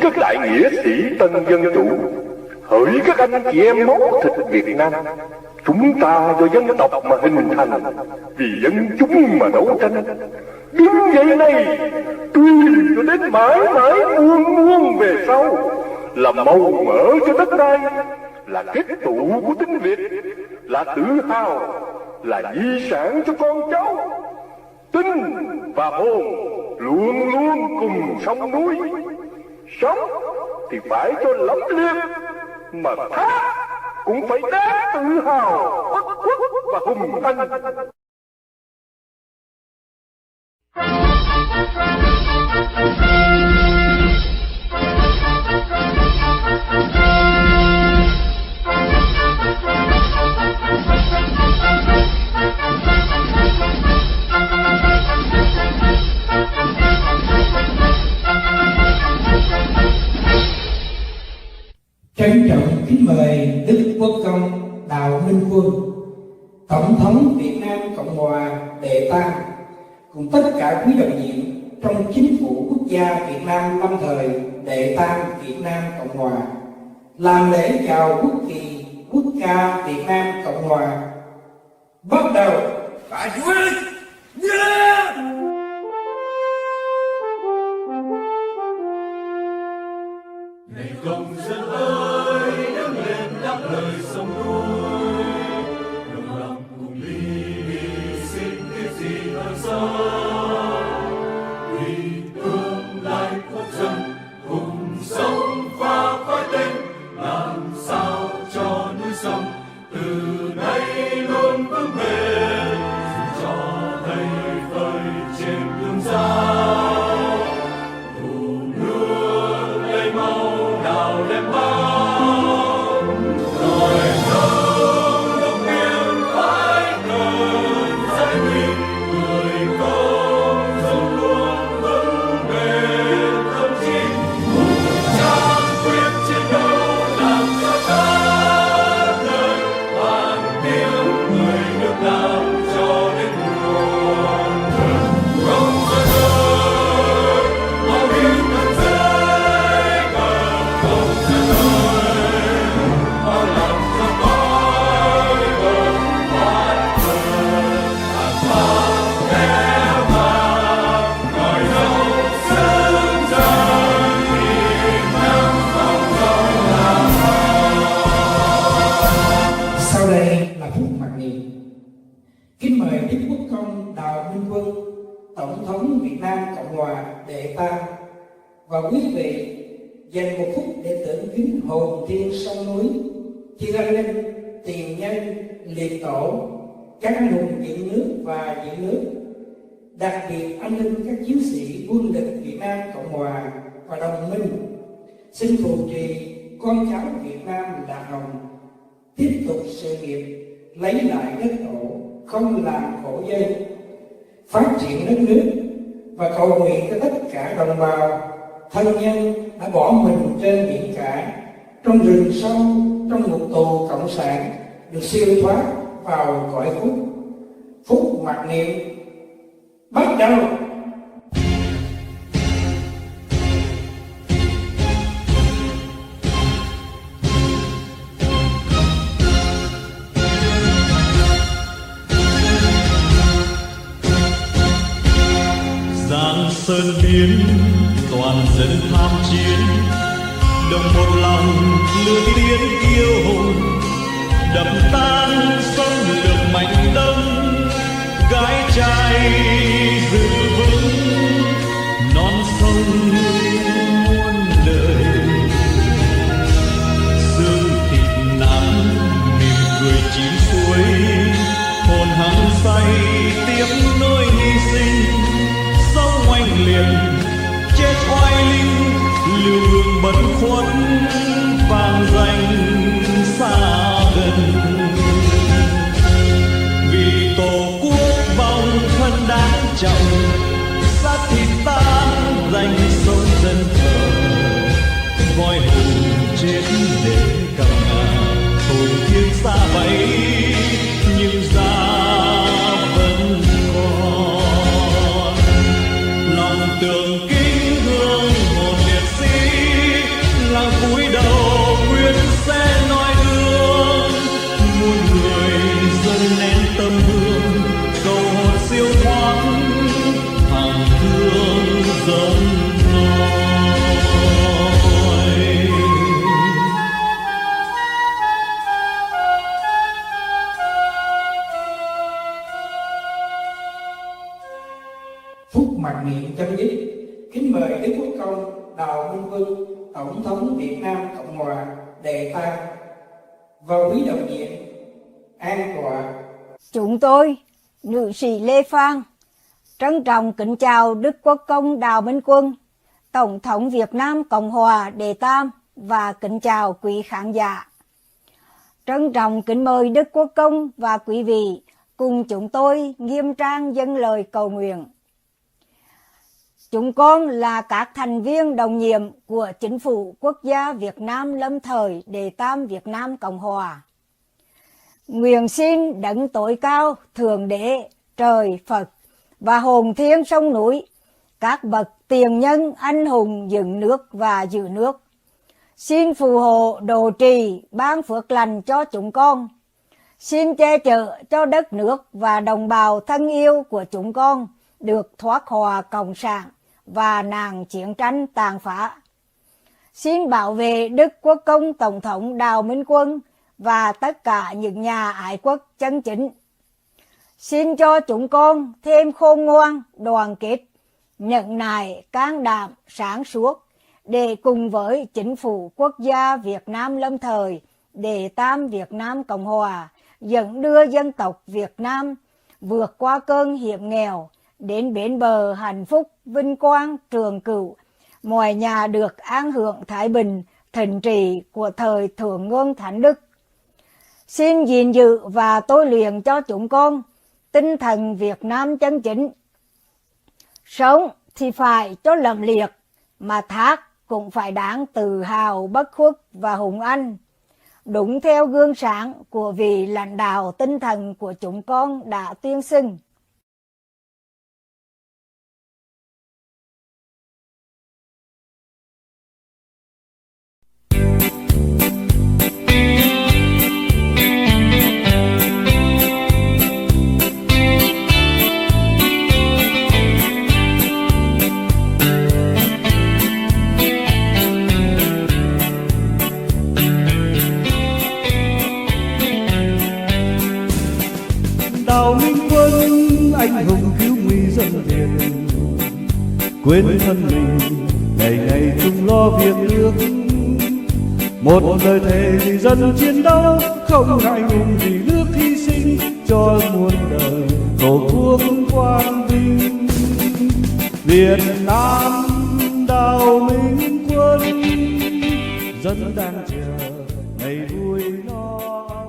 các đại nghĩa sĩ tân dân chủ, hỡi các anh chị em máu thịt Việt Nam. Chúng ta do dân tộc mà hình thành, vì dân chúng mà đấu tranh. Đứng dậy này, tuyên cho đến mãi mãi muôn muôn về sau, là màu mỡ cho đất đai, là kết tụ của tiếng Việt, là tự hào, là di sản cho con cháu. Tinh và hồn luôn luôn cùng sông núi. Sống thì phải cho lẫm liệt, mà thác cũng phải đáng tự hào, bất khuất và hùng thanh. Trân trọng kính mời Đức Quốc công Đào Minh Quân, Tổng thống Việt Nam Cộng hòa đệ tam, cùng tất cả quý đại diện trong chính phủ quốc gia Việt Nam lâm thời đệ tam Việt Nam Cộng hòa, làm lễ chào quốc kỳ quốc ca Việt Nam Cộng hòa. Bắt đầu. Này công dân ơi, đứng lên đáp lời sông núi, đồng lòng cùng ly xin cái gì hơn sau, vì tương lai quốc dân cùng sống và khói tinh, làm sao cho núi sông từ nay luôn vững bền, cho thầy phơi trên tương giao. Kính mời Đức Quốc công Đào Minh Quân, Tổng thống Việt Nam Cộng hòa đệ tam, và quý vị dành một phút để tưởng kính hồn thiên sông núi, thiên an ninh, tiền nhân, liệt tổ, các anh hùng dựng nước và giữ nước, đặc biệt an ninh các chiến sĩ quân lực Việt Nam Cộng hòa và đồng minh. Xin phù trì con cháu Việt Nam lạc hồng tiếp tục sự nghiệp lấy lại đất tổ, không làm khổ dân, phát triển đất nước, và cầu nguyện cho tất cả đồng bào thân nhân đã bỏ mình trên biển cả, trong rừng sâu, trong ngục tù cộng sản, được siêu thoát vào cõi phúc. Phúc mặc niệm. Bắt đầu. Sơn biến toàn dân tham chiến, đồng một lòng lửa tiến yêu hùng, đập tan sông lược mạnh đông, gái trai giữ vững non sông muôn đời. Xương thịt nắng mỉm cười chín suối, hồn hăng say tiếng nỗi hy sinh. Sông oanh liệt chết oai linh, lưu hương bất khuất vang danh xa gần. Vì tổ quốc vòng thân đáng trọng, xác thịt tan danh sông dân thờ. Voi hùng chết để cầm ngà, hồn thiên xa vậy nhưng ra vẫn còn. Lòng tưởng kính hương hồn liệt sĩ, Phúc mặc niệm chấm dứt. Kính mời Đức Quốc công Đào Minh Quân, Tổng thống Việt Nam Cộng Hòa đệ tam và quý đồng nhiệm an tọa. Chúng tôi, nữ sĩ Lê Phan, trân trọng kính chào Đức Quốc công Đào Minh Quân, Tổng thống Việt Nam Cộng Hòa đệ tam và kính chào quý khán giả. Trân trọng kính mời Đức Quốc công và quý vị cùng chúng tôi nghiêm trang dâng lời cầu nguyện. Chúng con là các thành viên đồng nhiệm của Chính phủ Quốc gia Việt Nam lâm thời đệ tam Việt Nam Cộng Hòa. Nguyện xin đấng tối cao, Thượng Đế, Trời, Phật và hồn thiên sông núi, các bậc tiền nhân anh hùng dựng nước và giữ nước, xin phù hộ độ trì ban phước lành cho chúng con. Xin che chở cho đất nước và đồng bào thân yêu của chúng con được thoát khỏi cộng sản và nạn chiến tranh tàn phá. Xin bảo vệ Đức Quốc công Tổng thống Đào Minh Quân và tất cả những nhà ái quốc chân chính. Xin cho chúng con thêm khôn ngoan, đoàn kết, nhẫn nại, can đảm, sáng suốt để cùng với Chính phủ Quốc gia Việt Nam lâm thời đệ tam Việt Nam Cộng Hòa dẫn đưa dân tộc Việt Nam vượt qua cơn hiểm nghèo đến bến bờ hạnh phúc, vinh quang, trường cửu, mọi nhà được an hưởng thái bình, thịnh trị của thời Thượng Nguồn Thánh Đức. Xin gìn giữ và tôi luyện cho chúng con tinh thần Việt Nam chân chính. Sống thì phải cho lẫm liệt, mà thác cũng phải đáng tự hào, bất khuất và hùng anh, đúng theo gương sáng của vị lãnh đạo tinh thần của chúng con đã tuyên xưng. Đào Minh Quân anh hùng cứu nguy dân Việt, quên thân mình ngày ngày chung lo việc nước. Một lời thề vì dân chiến đấu, không ngại ngùng vì nước hy sinh cho muôn đời tổ quốc quang vinh. Việt Nam Đào Minh Quân, dân đang chờ ngày vui no ấm.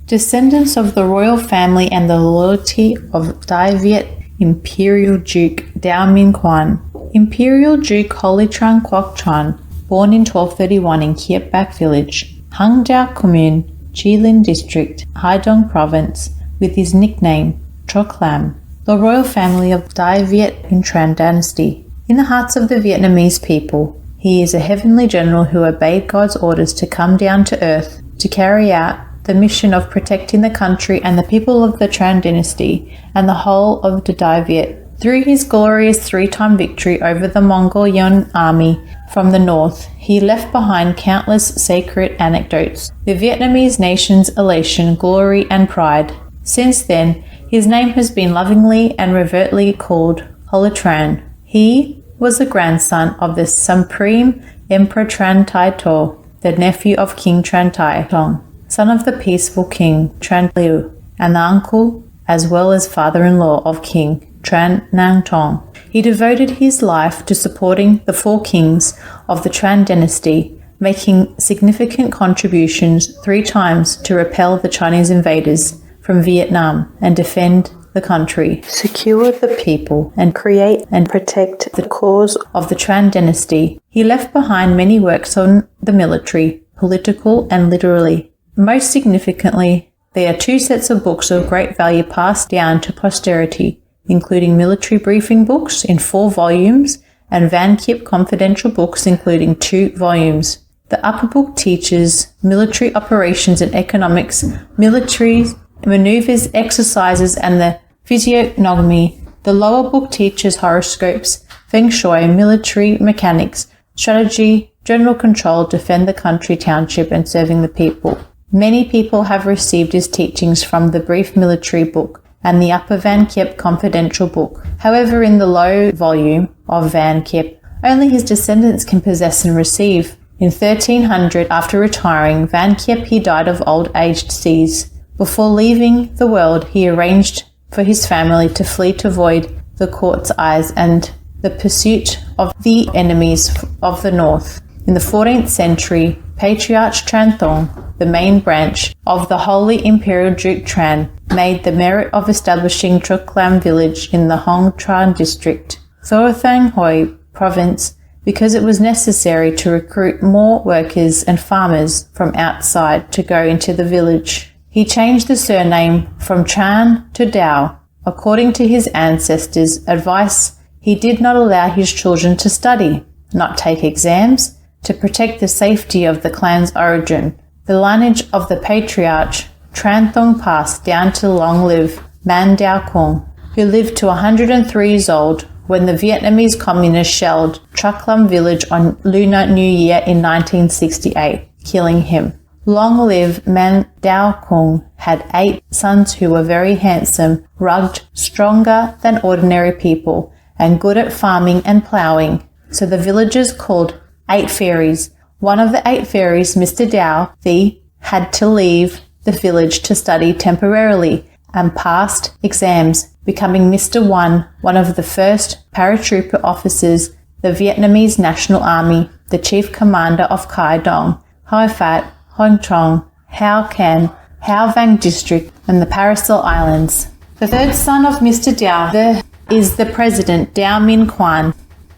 Descendants of the royal family and the loyalty of Dai Viet Imperial Duke Dao Minh Quan, Imperial Duke Holy Tran Quoc Tran, born in 1231 in Kiep Bac Village, Hung Dao Commune, Jilin District, Haidong Province, with his nickname Troc Lam, the royal family of Dai Viet in Tran Dynasty. In the hearts of the Vietnamese people, he is a heavenly general who obeyed God's orders to come down to earth to carry out the mission of protecting the country and the people of the Tran dynasty and the whole of the Dai Viet. Through his glorious 3-time victory over the Mongol Yuan army from the north, he left behind countless sacred anecdotes, the Vietnamese nation's elation, glory and pride. Since then, his name has been lovingly and reverently called Holy Tran. He was the grandson of the Supreme Emperor Tran Tai To, the nephew of King Tran Tai Tong, son of the peaceful King Tran Liu, and the uncle as well as father-in-law of King Tran Nang Tong. He devoted his life to supporting the 4 kings of the Tran dynasty, making significant contributions 3 times to repel the Chinese invaders from Vietnam and defend the country, secure the people, and create and protect the cause of the Tran dynasty. He left behind many works on the military, political, and literary. Most significantly, there are 2 sets of books of great value passed down to posterity, including military briefing books in 4 volumes and Van Kip confidential books including 2 volumes. The upper book teaches military operations and economics, military maneuvers, exercises, and the physiognomy. The lower book teaches horoscopes, feng shui, military mechanics, strategy, general control, defend the country, township, and serving the people. Many people have received his teachings from the Brief Military Book and the Upper Van Kiep Confidential Book. However, in the low volume of Van Kiep, only his descendants can possess and receive. In 1300, after retiring, Van Kiep he died of old age disease. Before leaving the world, he arranged for his family to flee to avoid the court's eyes and the pursuit of the enemies of the north. In the 14th century, Patriarch Tran Thong, the main branch of the Holy Imperial Duke Tran, made the merit of establishing Truc Lam village in the Hong Tran district, Thorthang Hoi province, because it was necessary to recruit more workers and farmers from outside to go into the village. He changed the surname from Tran to Dao. According to his ancestors' advice, he did not allow his children to study, not take exams, to protect the safety of the clan's origin. The lineage of the patriarch Tran Thong passed down to long-lived Man Dao Kung, who lived to 103 years old when the Vietnamese communists shelled Truc Lam village on Lunar New Year in 1968, killing him. Long-lived Man Dao Kung had 8 sons who were very handsome, rugged, stronger than ordinary people, and good at farming and ploughing. So the villagers called 8 fairies. One of the 8 fairies, Mr. Dao, had to leave the village to study temporarily and passed exams, becoming Mr. One of the first paratrooper officers, the Vietnamese National Army, the chief commander of Khai Dong, Hoi Phat, Hong Trong, Hao Can, Hao Vang district, and the Paracel Islands. The third son of Mr. Dao is the president, Dao Minh Quan,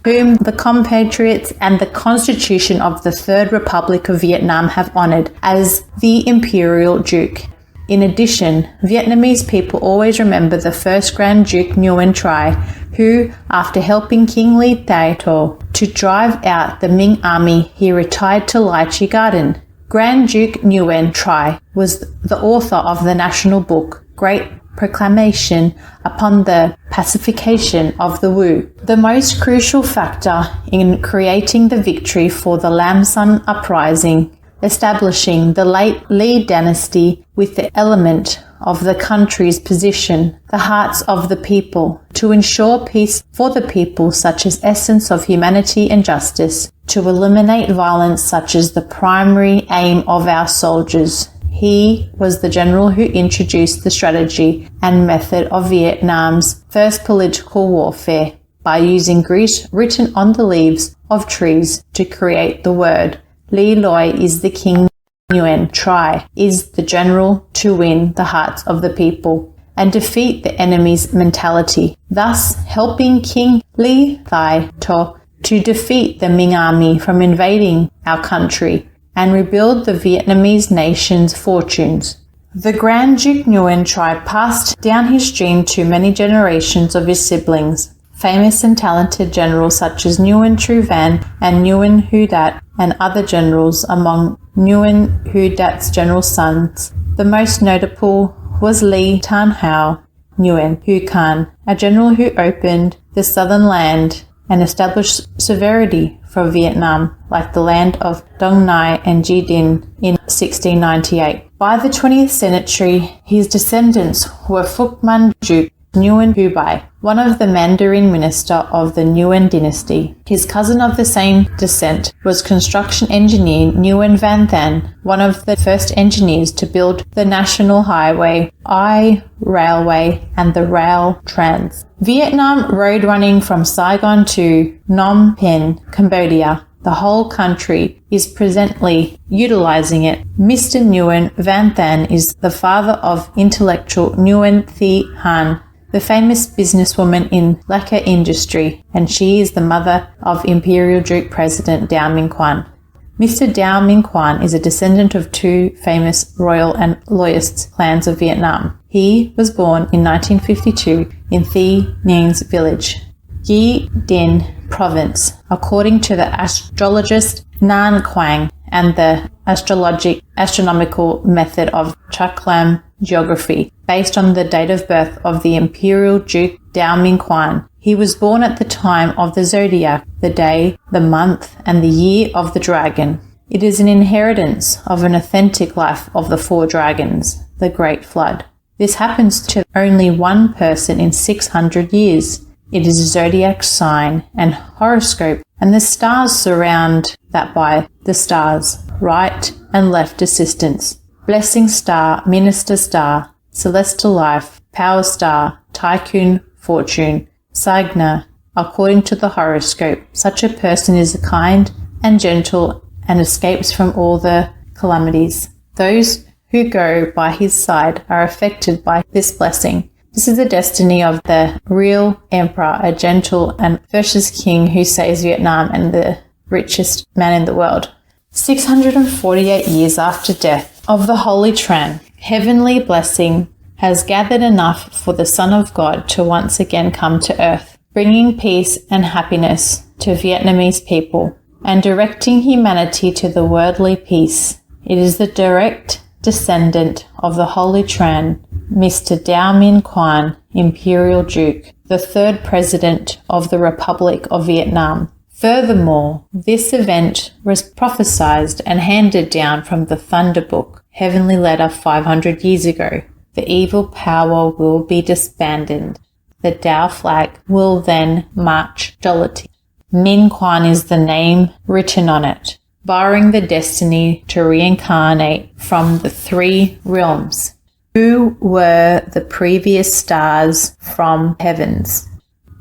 whom the compatriots and the Constitution of the Third Republic of Vietnam have honored as the Imperial Duke. In addition, Vietnamese people always remember the first Grand Duke Nguyen Trai, who, after helping King Ly Thai To to drive out the Ming army, he retired to Lai Chi Garden. Grand Duke Nguyen Trai was the author of the national book, Great Proclamation upon the Pacification of the Wu, the most crucial factor in creating the victory for the Lam Son uprising, establishing the late Ly dynasty with the element of the country's position, the hearts of the people, to ensure peace for the people such as essence of humanity and justice, to eliminate violence such as the primary aim of our soldiers. He was the general who introduced the strategy and method of Vietnam's first political warfare by using grease written on the leaves of trees to create the word. Li Loi is the king, Nguyen Trai is the general to win the hearts of the people and defeat the enemy's mentality, thus helping King Ly Thai To to defeat the Ming army from invading our country and rebuild the Vietnamese nation's fortunes. The Grand Duke Nguyen Trai passed down his gene to many generations of his siblings, famous and talented generals such as Nguyen Tru Van and Nguyen Hu Dat, and other generals. Among Nguyen Hu Dat's general sons, the most notable was Ly Tan Hao Nguyen Hu Can, a general who opened the southern land and established sovereignty for Vietnam, like the land of Dong Nai and Ji Dinh in 1698. By the 20th century, his descendants were Phuc Man Duke Nguyen Hu Bai, one of the Mandarin minister of the Nguyen dynasty. His cousin of the same descent was construction engineer Nguyen Van Than, one of the first engineers to build the National Highway, I Railway, and the Rail Trans. Vietnam road running from Saigon to Phnom Penh, Cambodia. The whole country is presently utilizing it. Mr. Nguyen Van Than is the father of intellectual Nguyen Thi Han, the famous businesswoman in lacquer industry, and she is the mother of Imperial Duke President Dao Minh Quan. Mr. Dao Minh Quan is a descendant of 2 famous royal and loyalist clans of Vietnam. He was born in 1952 in Thi Nguyen's village, Gi Dinh province, according to the astrologist Nan Quang and the astronomical method of Truc Lam geography, based on the date of birth of the Imperial Duke Dao Minh Quan. He was born at the time of the zodiac, the day, the month, and the year of the dragon. It is an inheritance of an authentic life of the four dragons, the Great Flood. This happens to only one person in 600 years. It is a zodiac sign and horoscope, and the stars surround that by the stars, right and left assistants. Blessing star, minister star, celestial life, power star, tycoon, fortune, Sagna. According to the horoscope, such a person is kind and gentle and escapes from all the calamities. Those who go by his side are affected by this blessing. This is the destiny of the real emperor, a gentle and virtuous king who saves Vietnam and the richest man in the world. 648 years after death of the Holy Tran, heavenly blessing has gathered enough for the Son of God to once again come to earth, bringing peace and happiness to Vietnamese people and directing humanity to the worldly peace. It is the direct descendant of the Holy Tran, Mr. Dao Minh Quan, Imperial Duke, the third President of the Republic of Vietnam. Furthermore, this event was prophesied and handed down from the Thunder Book, Heavenly Letter 500 years ago. The evil power will be disbanded. The Dao flag will then march jollity. Minh Quan is the name written on it, barring the destiny to reincarnate from the three realms, who were the previous stars from heavens.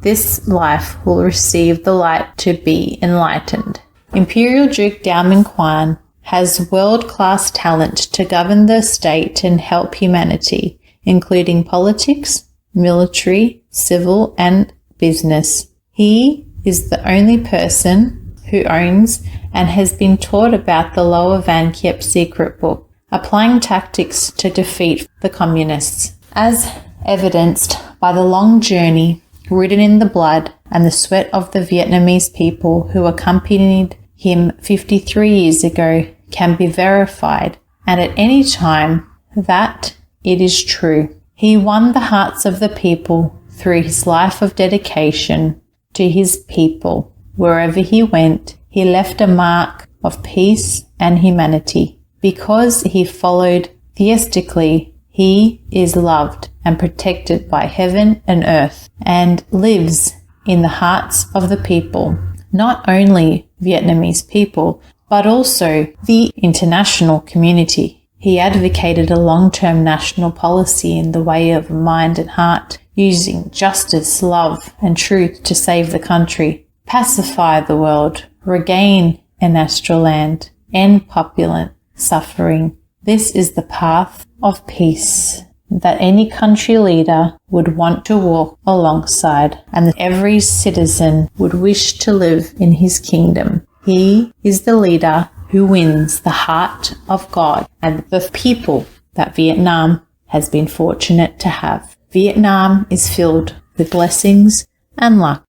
This life will receive the light to be enlightened. Imperial Duke Dao Minh Quan has world-class talent to govern the state and help humanity, including politics, military, civil, and business. He is the only person who owns and has been taught about the Lower Van Kiep secret book, applying tactics to defeat the communists, as evidenced by the long journey written in the blood and the sweat of the Vietnamese people who accompanied him 53 years ago can be verified, and at any time that it is true. He won the hearts of the people through his life of dedication to his people. Wherever he went, he left a mark of peace and humanity. Because he followed theistically, he is loved and protected by heaven and earth and lives in the hearts of the people, not only Vietnamese people, but also the international community. He advocated a long-term national policy in the way of mind and heart, using justice, love, and truth to save the country, pacify the world, regain an astral land, end population suffering. This is the path of peace that any country leader would want to walk alongside, and that every citizen would wish to live in his kingdom. He is the leader who wins the heart of God and the people that Vietnam has been fortunate to have. Vietnam is filled with blessings and luck.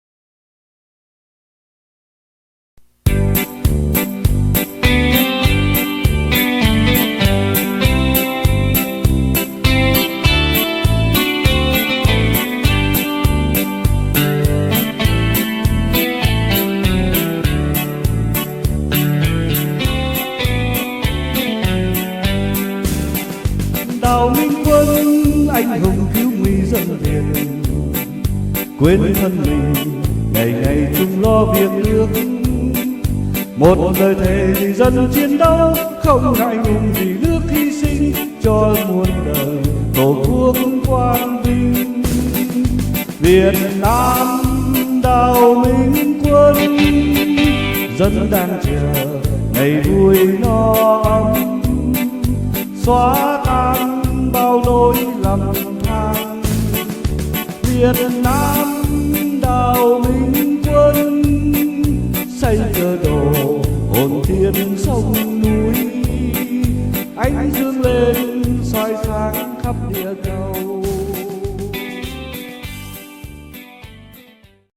Đào Minh Quân anh hùng cứu nguy dân Việt, quên thân mình ngày ngày chung lo việc nước. Một lời thề vì dân chiến đấu, không ngại ngùng vì nước hy sinh cho muôn đời tổ quốc quang vinh. Việt Nam Đào Minh Quân, dân đang chờ ngày vui no ấm, xóa tan bao lỗi lầm than. Việt Nam Đào Minh Quân, xây cơ đồ hồn thiên sông núi, ánh dương lên soi sáng khắp địa cầu.